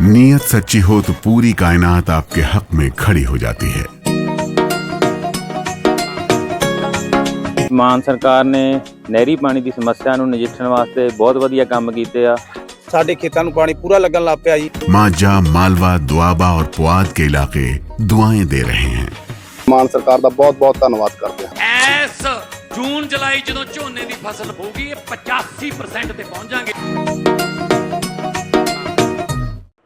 नीयत सच्ची हो तो पूरी कायनात आपके हक में खड़ी हो जाती है। ਮਾਨ ਸਰਕਾਰ ਨੇ ਨਹਿਰੀ ਪਾਣੀ ਦੀ ਸਮੱਸਿਆ ਨੂੰ ਨਜਿੱਠਣ ਵਾਸਤੇ ਬਹੁਤ ਵਧੀਆ ਕੰਮ ਕੀਤੇ ਆ। ਸਾਡੇ ਖੇਤਾਂ ਨੂੰ ਪਾਣੀ ਪੂਰਾ ਲੱਗਣ ਲੱਗ ਪਿਆ ਜੀ। माझा, मालवा, दुआबा और पुआध के इलाके दुआएं दे रहे हैं। ਮਾਨ ਸਰਕਾਰ ਦਾ ਬਹੁਤ ਬਹੁਤ ਧੰਨਵਾਦ ਕਰਦੇ ਹਾਂ। ਇਸ ਜੂਨ ਜੁਲਾਈ ਜਦੋਂ ਝੋਨੇ ਦੀ ਫਸਲ ਹੋਊਗੀ ਇਹ 85% ਤੇ पहुंच जाएंगे।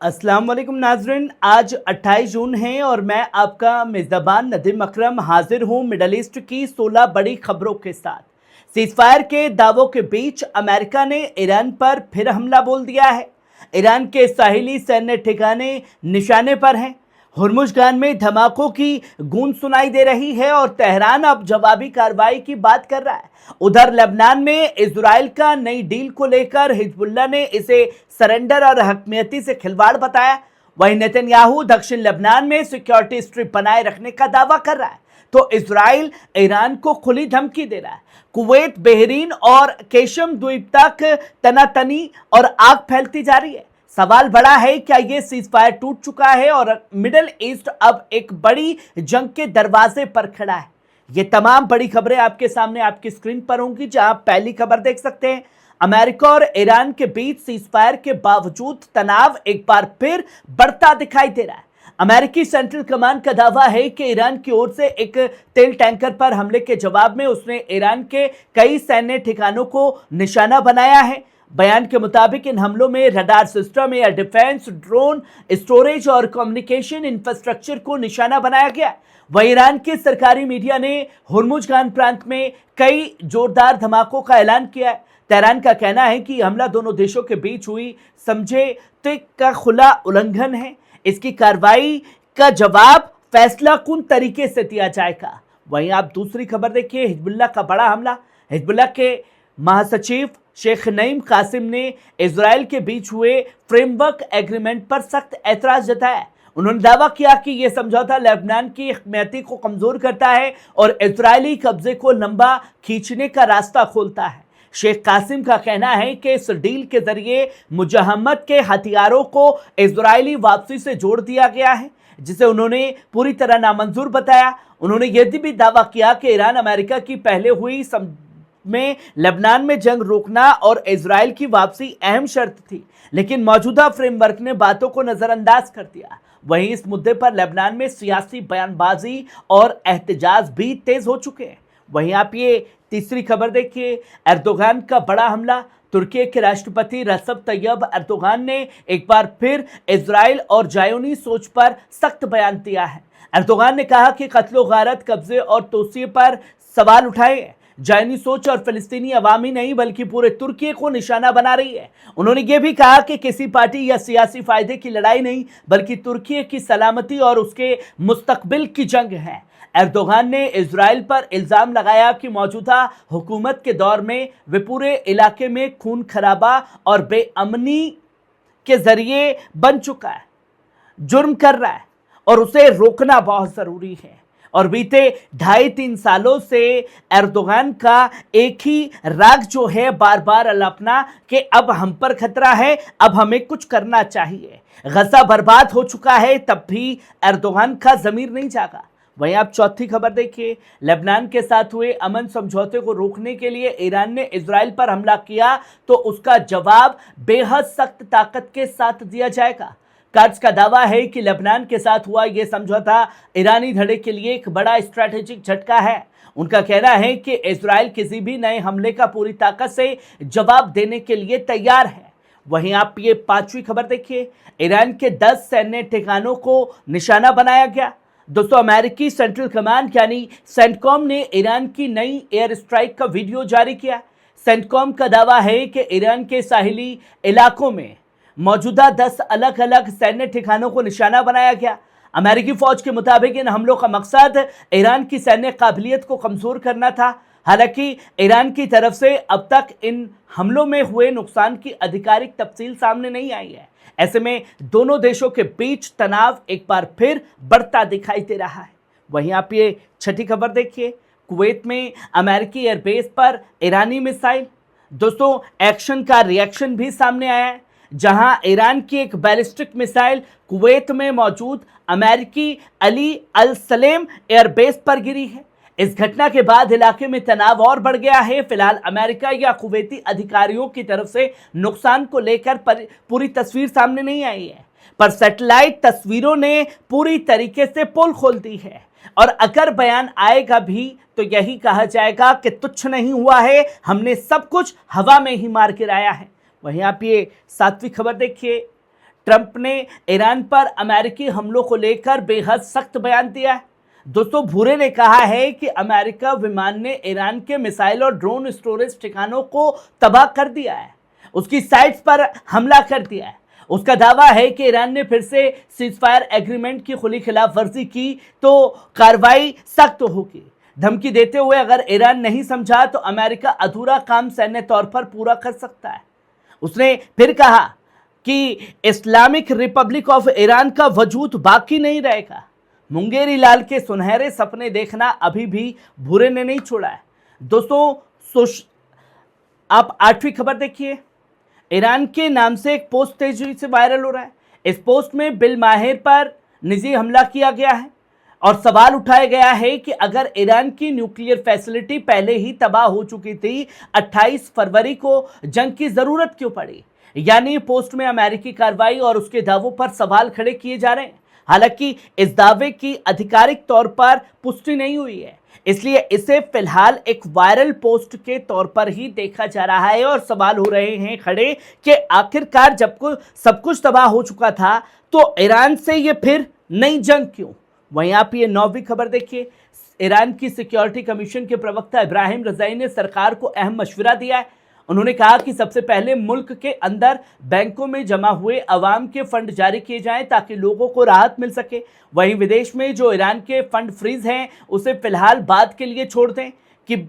अस्सलाम वालेकुम नाजरीन, आज 28 जून है और मैं आपका मेज़बान नदीम अकरम हाजिर हूँ मिडल ईस्ट की 16 बड़ी खबरों के साथ। सीज़फायर के दावों के बीच अमेरिका ने ईरान पर फिर हमला बोल दिया है। ईरान के साहिली सैन्य ठिकाने निशाने पर हैं। हुर्मुज़गान में धमाकों की गूंज सुनाई दे रही है और तेहरान अब जवाबी कार्रवाई की बात कर रहा है। उधर लेबनान में इजराइल का नई डील को लेकर हिजबुल्लाह ने इसे सरेंडर और हकमियती से खिलवाड़ बताया। वहीं नेतन्याहू दक्षिण लेबनान में सिक्योरिटी स्ट्रिप बनाए रखने का दावा कर रहा है तो इजराइल ईरान को खुली धमकी दे रहा है। कुवैत, बहरीन और केशम द्वीप तक तनातनी और आग फैलती जा रही है। सवाल बड़ा है, क्या ये सीज़फायर टूट चुका है और मिडल ईस्ट अब एक बड़ी जंग के दरवाजे पर खड़ा है? ये तमाम बड़ी खबरें आपके सामने आपकी स्क्रीन पर होंगी, जहां पहली खबर देख सकते हैं। अमेरिका और ईरान के बीच सीज़फायर के बावजूद तनाव एक बार फिर बढ़ता दिखाई दे रहा है। अमेरिकी सेंट्रल कमांड का दावा है कि ईरान की ओर से एक तेल टैंकर पर हमले के जवाब में उसने ईरान के कई सैन्य ठिकानों को निशाना बनाया है। बयान के मुताबिक इन हमलों में radar system, air defence, drone, storage और कम्युनिकेशन इंफ्रास्ट्रक्चर को निशाना बनाया गया। वहीं ईरान के सरकारी मीडिया ने हुर्मुज़गान प्रांत में कई जोरदार धमाकों का ऐलान किया है। तेहरान का कहना है कि हमला दोनों देशों के बीच हुई समझौते का खुला उल्लंघन है। इसकी कार्रवाई का जवाब फैसलाकुन तरीके से दिया जाएगा। वहीं आप दूसरी खबर देखिए, हिजबुल्लाह का बड़ा हमला। हिजबुल्लाह के महासचिव शेख नईम कासिम ने इजराइल के बीच हुए फ्रेमवर्क एग्रीमेंट पर सख्त ऐतराज जताया। उन्होंने दावा किया कि यह समझौता लेबनान की हकमियती को कमजोर करता है और इजरायली कब्जे को लंबा खींचने का रास्ता खोलता है। शेख कासिम का कहना है कि इस डील के जरिए मुजाहमत के हथियारों को इजरायली वापसी से जोड़ दिया गया है, जिसे उन्होंने पूरी तरह नामंजूर बताया। उन्होंने यह भी दावा किया कि ईरान अमेरिका की पहले हुई में लेबनान में जंग रोकना और इजराइल की वापसी अहम शर्त थी, लेकिन मौजूदा फ्रेमवर्क ने बातों को नजरअंदाज कर दिया। वहीं इस मुद्दे पर लेबनान में सियासी बयानबाजी और एहतजाज भी तेज हो चुके हैं। वहीं आप ये तीसरी खबर देखिए, एर्दोगान का बड़ा हमला। तुर्की के राष्ट्रपति रजब तैयब एर्दोगान ने एक बार फिर इजराइल और ज़ायोनी सोच पर सख्त बयान दिया है। एर्दोगान ने कहा कि कत्लो गारत, कब्जे और तोसिए पर सवाल उठाए हैं। ज़ायोनी सोच और फिलिस्तीनी अवामी नहीं बल्कि पूरे तुर्की को निशाना बना रही है। उन्होंने ये भी कहा कि किसी पार्टी या सियासी फायदे की लड़ाई नहीं बल्कि तुर्की की सलामती और उसके मुस्तकबिल की जंग है। एर्दोगान ने इजराइल पर इल्ज़ाम लगाया कि मौजूदा हुकूमत के दौर में वे पूरे इलाके में खून खराबा और बेअमनी के जरिए बन चुका है, जुर्म कर रहा है और उसे रोकना बहुत ज़रूरी है। और बीते 2.5-3 सालों से एर्दोगान का एक ही राग जो है बार बार अलापना कि अब हम पर खतरा है, अब हमें कुछ करना चाहिए। गजा बर्बाद हो चुका है, तब भी एर्दोगान का ज़मीर नहीं जागा। वहीं आप चौथी खबर देखिए, लेबनान के साथ हुए अमन समझौते को रोकने के लिए ईरान ने इजराइल पर हमला किया तो उसका जवाब बेहद सख्त ताकत के साथ दिया जाएगा। कर्ज का दावा है कि लेबनान के साथ हुआ यह समझौता ईरानी धड़े के लिए एक बड़ा स्ट्रैटेजिक झटका है। उनका कहना है कि इजराइल किसी भी नए हमले का पूरी ताकत से जवाब देने के लिए तैयार है। वहीं आप ये पांचवी खबर देखिए, ईरान के 10 सैन्य ठिकानों को निशाना बनाया गया। दोस्तों, अमेरिकी सेंट्रल कमांड यानी सेंटकॉम ने ईरान की नई एयर स्ट्राइक का वीडियो जारी किया। सेंटकॉम का दावा है कि ईरान के साहिली इलाकों में मौजूदा 10 अलग अलग सैन्य ठिकानों को निशाना बनाया गया। अमेरिकी फौज के मुताबिक इन हमलों का मकसद ईरान की सैन्य काबिलियत को कमजोर करना था। हालांकि ईरान की तरफ से अब तक इन हमलों में हुए नुकसान की आधिकारिक तफसील सामने नहीं आई है। ऐसे में दोनों देशों के बीच तनाव एक बार फिर बढ़ता दिखाई दे रहा है। वहीं आप ये छठी खबर देखिए, कुवैत में अमेरिकी एयरबेस पर ईरानी मिसाइल। दोस्तों, एक्शन का रिएक्शन भी सामने आया है। जहां ईरान की एक बैलिस्टिक मिसाइल कुवैत में मौजूद अमेरिकी अली अल सलेम एयरबेस पर गिरी है। इस घटना के बाद इलाके में तनाव और बढ़ गया है। फिलहाल अमेरिका या कुवैती अधिकारियों की तरफ से नुकसान को लेकर पूरी तस्वीर सामने नहीं आई है, पर सैटेलाइट तस्वीरों ने पूरी तरीके से पोल खोल दी है। और अगर बयान आएगा भी तो यही कहा जाएगा कि तुच्छ नहीं हुआ है, हमने सब कुछ हवा में ही मार गिराया है। वहीं आप ये 7वीं खबर देखिए, ट्रंप ने ईरान पर अमेरिकी हमलों को लेकर बेहद सख्त बयान दिया है। दोस्तों, भूरे ने कहा है कि अमेरिका विमान ने ईरान के मिसाइल और ड्रोन स्टोरेज ठिकानों को तबाह कर दिया है, उसकी साइट्स पर हमला कर दिया है। उसका दावा है कि ईरान ने फिर से सीजफायर एग्रीमेंट की खुली खिलाफ वर्जी की तो कार्रवाई सख्त होगी। धमकी देते हुए अगर ईरान नहीं समझा तो अमेरिका अधूरा काम सैन्य तौर पर पूरा कर सकता है। उसने फिर कहा कि इस्लामिक रिपब्लिक ऑफ ईरान का वजूद बाकी नहीं रहेगा। मुंगेरी लाल के सुनहरे सपने देखना अभी भी भूरे ने नहीं छोड़ा है। दोस्तों, आप 8वीं खबर देखिए, ईरान के नाम से एक पोस्ट तेजी से वायरल हो रहा है। इस पोस्ट में बिल माहिर पर निजी हमला किया गया है और सवाल उठाया गया है कि अगर ईरान की न्यूक्लियर फैसिलिटी पहले ही तबाह हो चुकी थी, 28 फरवरी को जंग की जरूरत क्यों पड़ी। यानी पोस्ट में अमेरिकी कार्रवाई और उसके दावों पर सवाल खड़े किए जा रहे हैं। हालांकि इस दावे की आधिकारिक तौर पर पुष्टि नहीं हुई है, इसलिए इसे फिलहाल एक वायरल पोस्ट के तौर पर ही देखा जा रहा है और सवाल हो रहे हैं खड़े कि आखिरकार जब सब कुछ तबाह हो चुका था तो ईरान से ये फिर नई जंग क्यों। वहीं आप ये 9वीं खबर देखिए, ईरान की सिक्योरिटी कमीशन के प्रवक्ता इब्राहिम रजाई ने सरकार को अहम मशवरा दिया है। उन्होंने कहा कि सबसे पहले मुल्क के अंदर बैंकों में जमा हुए अवाम के फंड जारी किए जाएं ताकि लोगों को राहत मिल सके। वहीं विदेश में जो ईरान के फंड फ्रीज हैं उसे फिलहाल बाद के लिए छोड़ दें। कि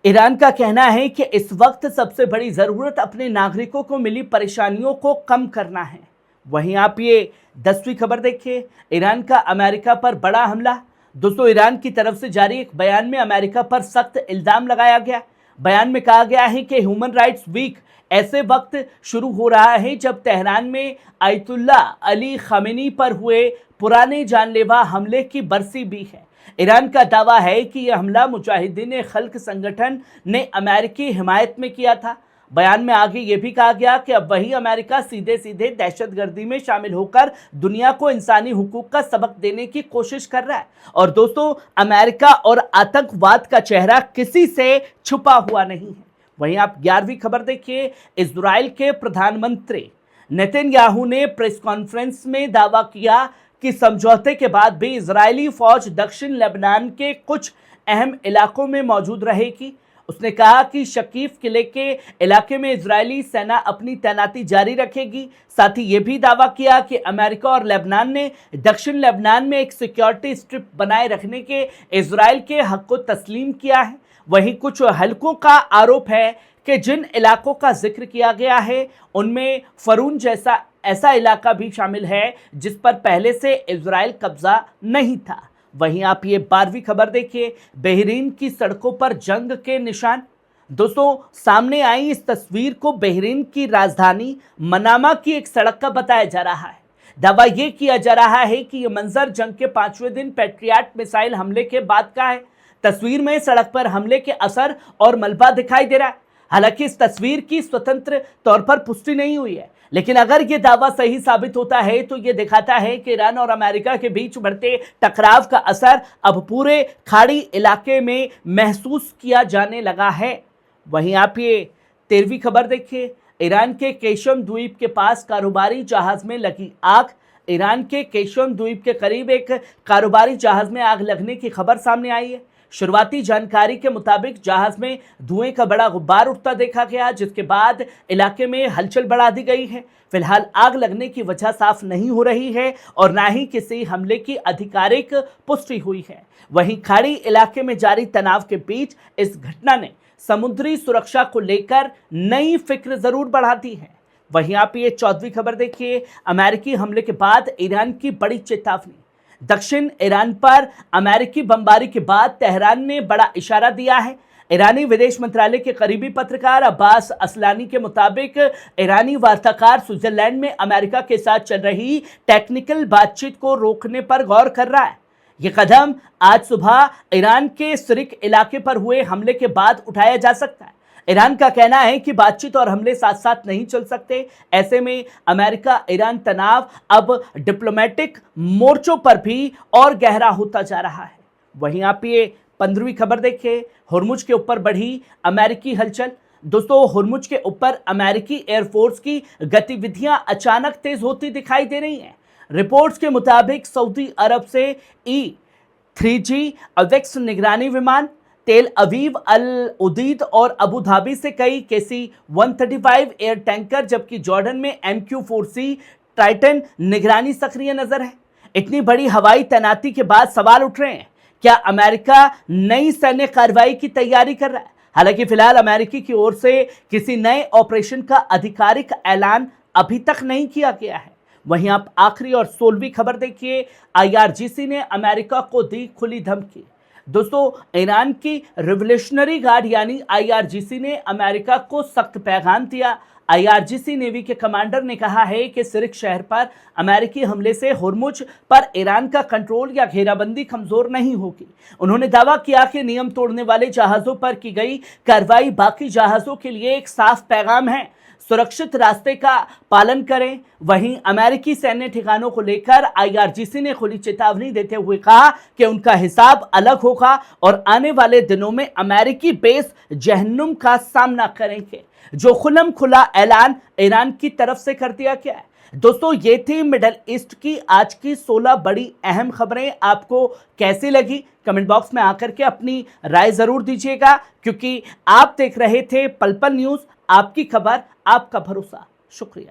ईरान का कहना है कि इस वक्त सबसे बड़ी ज़रूरत अपने नागरिकों को मिली परेशानियों को कम करना है। वहीं आप ये 10वीं खबर देखिए, ईरान का अमेरिका पर बड़ा हमला। दोस्तों, ईरान की तरफ से जारी एक बयान में अमेरिका पर सख्त इल्ज़ाम लगाया गया। बयान में कहा गया है कि ह्यूमन राइट्स वीक ऐसे वक्त शुरू हो रहा है जब तेहरान में आयतुल्ला अली खामेनी पर हुए पुराने जानलेवा हमले की बरसी भी है। ईरान का दावा है कि यह हमला मुजाहिदीन खल्क संगठन ने अमेरिकी हिमायत में किया था। बयान में आगे ये भी कहा गया कि अब वही अमेरिका सीधे सीधे दहशतगर्दी में शामिल होकर दुनिया को इंसानी हुकूक का सबक देने की कोशिश कर रहा है। और दोस्तों, अमेरिका और आतंकवाद का चेहरा किसी से छुपा हुआ नहीं है। वहीं आप 11वीं खबर देखिए, इजराइल के प्रधानमंत्री नेतन्याहू ने प्रेस कॉन्फ्रेंस में दावा किया कि समझौते के बाद भी इजरायली फौज दक्षिण लेबनान के कुछ अहम इलाकों में मौजूद रहेगी। उसने कहा कि शकीफ किले के इलाके में इजरायली सेना अपनी तैनाती जारी रखेगी। साथ ही ये भी दावा किया कि अमेरिका और लेबनान ने दक्षिण लेबनान में एक सिक्योरिटी स्ट्रिप बनाए रखने के इजराइल के हक को तस्लीम किया है। वहीं कुछ हलकों का आरोप है कि जिन इलाकों का जिक्र किया गया है उनमें फरून जैसा ऐसा इलाका भी शामिल है जिस पर पहले से इजराइल कब्जा नहीं था। वहीं आप ये 12वीं खबर देखिए, बहरीन की सड़कों पर जंग के निशान। दोस्तों, सामने आई इस तस्वीर को बहरीन की राजधानी मनामा की एक सड़क का बताया जा रहा है। दावा ये किया जा रहा है कि यह मंजर जंग के 5वें दिन पैट्रियट मिसाइल हमले के बाद का है। तस्वीर में सड़क पर हमले के असर और मलबा दिखाई दे रहा है। हालांकि इस तस्वीर की स्वतंत्र तौर पर पुष्टि नहीं हुई है, लेकिन अगर ये दावा सही साबित होता है तो ये दिखाता है कि ईरान और अमेरिका के बीच बढ़ते टकराव का असर अब पूरे खाड़ी इलाके में महसूस किया जाने लगा है। वहीं आप ये 13वीं खबर देखिए, ईरान के केशम द्वीप के पास कारोबारी जहाज में लगी आग। ईरान के केशम द्वीप के करीब एक कारोबारी जहाज में आग लगने की खबर सामने आई है। शुरुआती जानकारी के मुताबिक जहाज में धुएं का बड़ा गुब्बार उठता देखा गया, जिसके बाद इलाके में हलचल बढ़ा दी गई है। फिलहाल आग लगने की वजह साफ नहीं हो रही है और ना ही किसी हमले की आधिकारिक पुष्टि हुई है। वहीं खाड़ी इलाके में जारी तनाव के बीच इस घटना ने समुद्री सुरक्षा को लेकर नई फिक्र जरूर बढ़ा दी है। वहीं आप ये 14वीं खबर देखिए, अमेरिकी हमले के बाद ईरान की बड़ी चेतावनी। दक्षिण ईरान पर अमेरिकी बमबारी के बाद तेहरान ने बड़ा इशारा दिया है। ईरानी विदेश मंत्रालय के करीबी पत्रकार अब्बास असलानी के मुताबिक ईरानी वार्ताकार स्विट्जरलैंड में अमेरिका के साथ चल रही टेक्निकल बातचीत को रोकने पर गौर कर रहा है। यह कदम आज सुबह ईरान के सिरिक इलाके पर हुए हमले के बाद उठाया जा सकता है। ईरान का कहना है कि बातचीत और हमले साथ साथ नहीं चल सकते। ऐसे में अमेरिका ईरान तनाव अब डिप्लोमेटिक मोर्चों पर भी और गहरा होता जा रहा है। वहीं आप ये 15वीं खबर देखिए, हुर्मुज के ऊपर बढ़ी अमेरिकी हलचल। दोस्तों, हुर्मुज के ऊपर अमेरिकी एयरफोर्स की गतिविधियां अचानक तेज होती दिखाई दे रही हैं। रिपोर्ट्स के मुताबिक सऊदी अरब से E-3G अवेक्स निगरानी विमान, तेल अवीव, अल उदीद और अबू धाबी से कई KC-135 एयर टैंकर, जबकि जॉर्डन में MQ-4C टाइटन निगरानी सक्रिय नजर है। इतनी बड़ी हवाई तैनाती के बाद सवाल उठ रहे हैं, क्या अमेरिका नई सैन्य कार्रवाई की तैयारी कर रहा है? हालांकि फिलहाल अमेरिकी की ओर से किसी नए ऑपरेशन का आधिकारिक ऐलान अभी तक नहीं किया गया है। वहीं आप आखिरी और 16वीं खबर देखिए, IRGC ने अमेरिका को दी खुली धमकी। दोस्तों, ईरान की रिवोल्यूशनरी गार्ड यानी IRGC ने अमेरिका को सख्त पैगाम दिया। IRGC नेवी के कमांडर ने कहा है कि सिरिक शहर पर अमेरिकी हमले से हुर्मुज पर ईरान का कंट्रोल या घेराबंदी कमजोर नहीं होगी। उन्होंने दावा किया कि नियम तोड़ने वाले जहाजों पर की गई कार्रवाई बाकी जहाजों के लिए एक साफ पैगाम है, सुरक्षित रास्ते का पालन करें। वहीं अमेरिकी सैन्य ठिकानों को लेकर IRGC ने खुली चेतावनी देते हुए कहा कि उनका हिसाब अलग होगा और आने वाले दिनों में अमेरिकी बेस जहन्नुम का सामना करेंगे, जो खुल्लम खुला ऐलान ईरान की तरफ से कर दिया गया है। दोस्तों, ये थी मिडल ईस्ट की आज की 16 बड़ी अहम खबरें। आपको कैसी लगी कमेंट बॉक्स में आकर के अपनी राय जरूर दीजिएगा, क्योंकि आप देख रहे थे पल पल न्यूज, आपकी खबर आपका भरोसा। शुक्रिया।